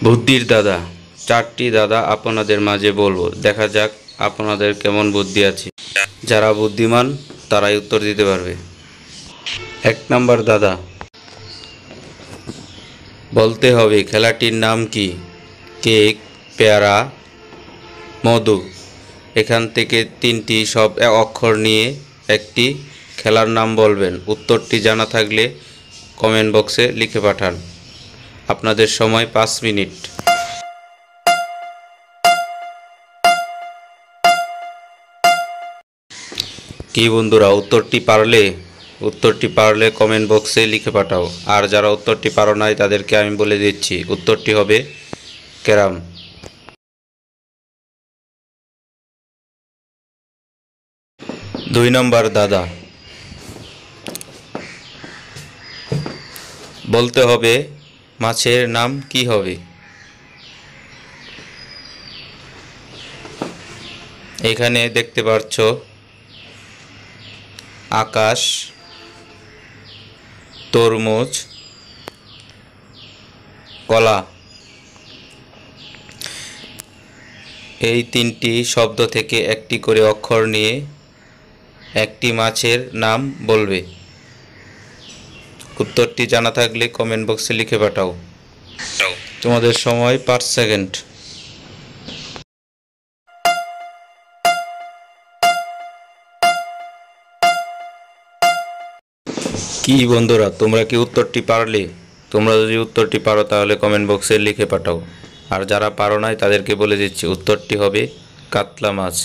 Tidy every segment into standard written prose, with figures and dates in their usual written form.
বুদ্ধির দাদা, চারটি দাদা আপনাদের মাঝে বলবো, দেখা যাক আপনাদের কেমন বুদ্ধি আছে। যারা বুদ্ধিমান তারাই উত্তর দিতে পারবে। 1 নম্বর দাদা, বলতে হবে খেলাটির নাম কি? কেক, পেয়ারা, মধু। এখান থেকে 3টি সব অক্ষর নিয়ে একটি খেলার নাম বলবেন। উত্তরটি জানা থাকলে কমেন্ট বক্সে লিখে পাঠান। আপনাদের সময় 5 মিনিট। কি বন্ধুরা, উত্তরটি পারলে কমেন্ট বক্সে লিখে পাঠাও। আর যারা উত্তরটি পারো নাই তাদেরকে আমি বলে দিচ্ছি, উত্তরটি হবে ক্যারাম। 2 নম্বর দাদা, বলতে হবে মাছের নাম কি হবে? এখানে দেখতে পাচ্ছ আকাশ, তরমুজ, কলা। এই 3টি শব্দ থেকে একটি করে অক্ষর নিয়ে একটি মাছের নাম বলবে। উত্তরটি জানা থাকলে কমেন্ট বক্সে লিখে পাঠাও। তোমাদের সময় 5 সেকেন্ড। কি বন্ধুরা, তোমরা কি উত্তরটি পারলে? তোমরা যদি উত্তরটি পারো তাহলে কমেন্ট বক্সে লিখে পাঠাও। আর যারা পারো নাই তাদেরকে বলে দিচ্ছি, উত্তরটি হবে কাতলা মাছ।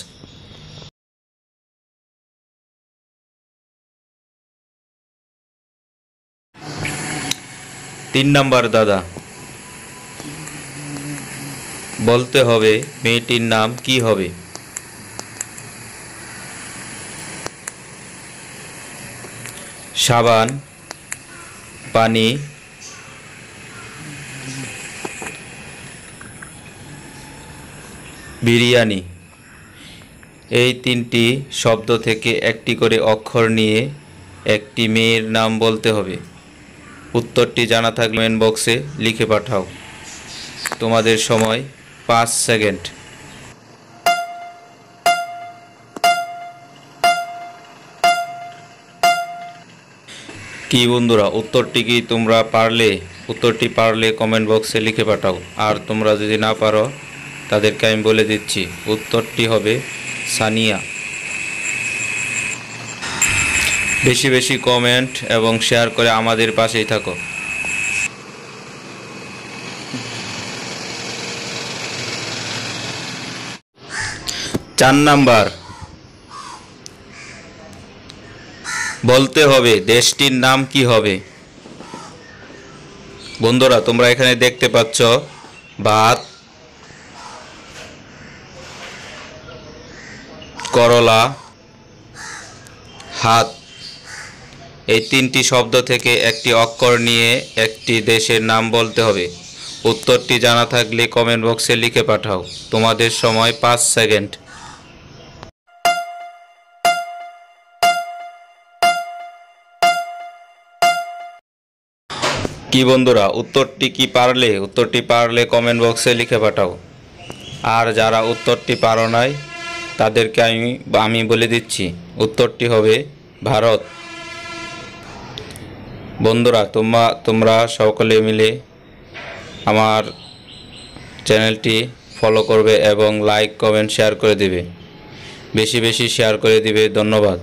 3 নম্বর দাদা, বলতে হবে মেয়েটির নাম কি হবে? সাবান, পানি, বিরিয়ানি। এই 3টি শব্দ থেকে একটি করে অক্ষর নিয়ে একটি মেয়ের নাম বলতে হবে। উত্তরটি জানা থাকলে কমেন্ট বক্সে লিখে পাঠাও। তোমাদের সময় 5 সেকেন্ড। কি বন্ধুরা, উত্তরটি কি তোমরা পারলে? উত্তরটি পারলে কমেন্ট বক্সে লিখে পাঠাও। আর তোমরা যদি না পারো তাদেরকে আমি বলে দিচ্ছি, উত্তরটি হবে সানিয়া। বেশি বেশি কমেন্ট এবং শেয়ার করে আমাদের পাশেই থাকো। 4 নাম্বার, বলতে হবে দেশটির নাম কি হবে? বন্ধুরা, তোমরা এখানে দেখতে পাচ্ছ ভাত, করলা, হাত। এই 3টি শব্দ থেকে একটি অক্ষর নিয়ে একটি দেশের নাম বলতে হবে। উত্তরটি জানা থাকলে কমেন্ট বক্সে লিখে পাঠাও। তোমাদের সময় 5 সেকেন্ড। কি বন্ধুরা, উত্তরটি কি পারলে? উত্তরটি পারলে কমেন্ট বক্সে লিখে পাঠাও। আর যারা উত্তরটি পারো নাই তাদেরকে আমি বলে দিচ্ছি, উত্তরটি হবে ভারত। বন্ধুরা, তোমরা সকলে মিলে আমার চ্যানেলটি ফলো করবে এবং লাইক, কমেন্ট, শেয়ার করে দিবে। বেশি বেশি শেয়ার করে দিবে। ধন্যবাদ।